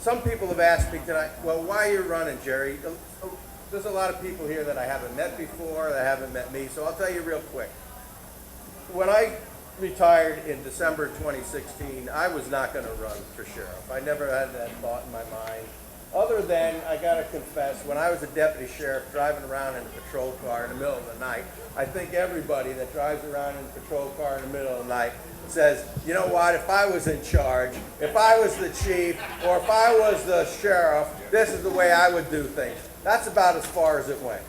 some people have asked me tonight, well, why are you running, Jerry? There's a lot of people here that I haven't met before, that haven't met me, so I'll tell you real quick. When I retired in December 2016, I was not going to run for sheriff. I never had that thought in my mind. Other than, I got to confess, when I was a deputy sheriff driving around in a patrol car in the middle of the night, I think everybody that drives around in a patrol car in the middle of the night says, you know what, if I was in charge, if I was the chief, or if I was the sheriff, this is the way I would do things. That's about as far as it went.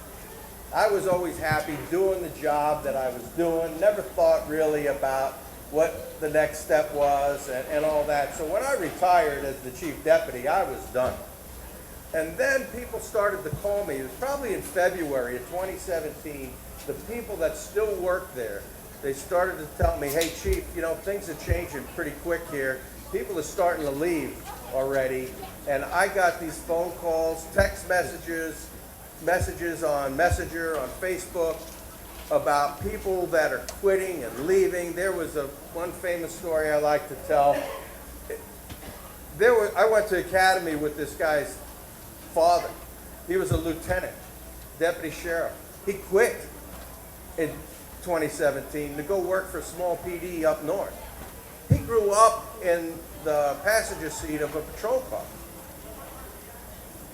I was always happy doing the job that I was doing, never thought really about what the next step was and all that. So when I retired as the chief deputy, I was done. And then people started to call me. It was probably in February of 2017. The people that still work there, they started to tell me, hey, Chief, you know, things are changing pretty quick here. People are starting to leave already. And I got these phone calls, text messages, messages on Messenger, on Facebook, about people that are quitting and leaving. There was one famous story I like to tell. I went to academy with this guy's father. He was a lieutenant, deputy sheriff. He quit in 2017 to go work for a small PD up north. He grew up in the passenger seat of a patrol car.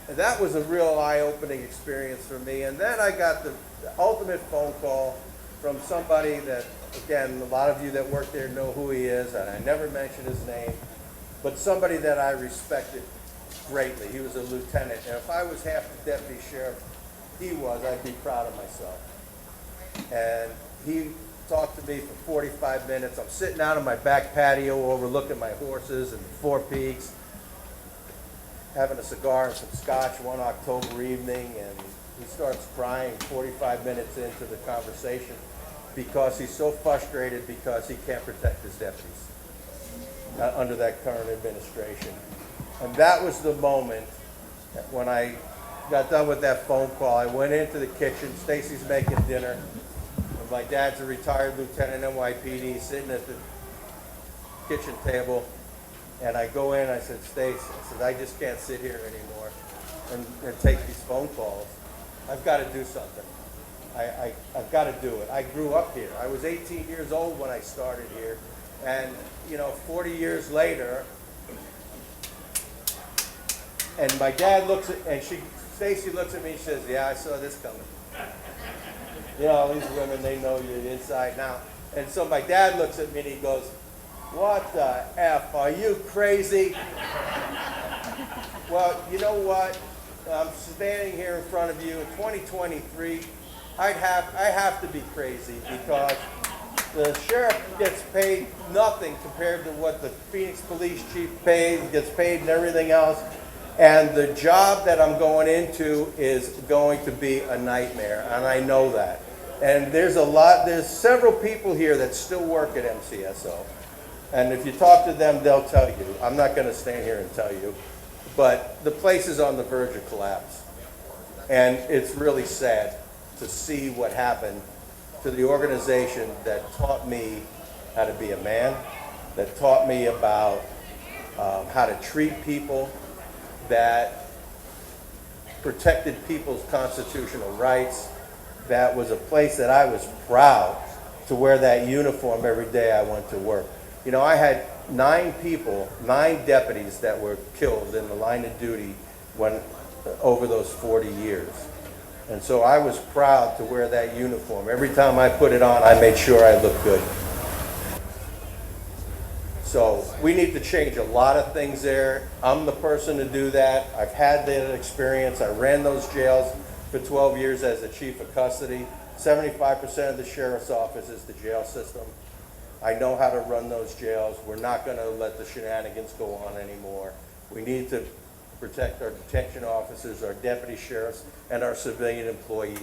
And that was a real eye-opening experience for me. And then I got the ultimate phone call from somebody that, again, a lot of you that work there know who he is, and I never mention his name, but somebody that I respected greatly. He was a lieutenant, and if I was half the deputy sheriff he was, I'd be proud of myself. And he talked to me for 45 minutes. I'm sitting out on my back patio overlooking my horses and the Four Peaks, having a cigar and some scotch one October evening, and he starts crying 45 minutes into the conversation because he's so frustrated because he can't protect his deputies under that current administration. And that was the moment when I got done with that phone call. I went into the kitchen. Stacy's making dinner. And my dad's a retired lieutenant NYPD sitting at the kitchen table. And I go in, I said, Stacy, I said, I just can't sit here anymore and take these phone calls. I've got to do something. I've got to do it. I grew up here. I was 18 years old when I started here. And, you know, 40 years later, and my dad looks at, and Stacy looks at me and says, yeah, I saw this coming. You know, these women, they know you're inside now. And so my dad looks at me and he goes, what the F, are you crazy? Well, you know what? I'm standing here in front of you in 2023. I have to be crazy because the sheriff gets paid nothing compared to what the Phoenix police chief gets paid and everything else. And the job that I'm going into is going to be a nightmare, and I know that. And there's several people here that still work at MCSO. And if you talk to them, they'll tell you. I'm not going to stand here and tell you. But the place is on the verge of collapse. And it's really sad to see what happened to the organization that taught me how to be a man, that taught me about how to treat people, that protected people's constitutional rights. That was a place that I was proud to wear that uniform every day I went to work. You know, I had 9 deputies that were killed in the line of duty over those 40 years. And so I was proud to wear that uniform. Every time I put it on, I made sure I looked good. So we need to change a lot of things there. I'm the person to do that. I've had that experience. I ran those jails for 12 years as the chief of custody. 75% of the sheriff's office is the jail system. I know how to run those jails. We're not going to let the shenanigans go on anymore. We need to protect our detention officers, our deputy sheriffs, and our civilian employees.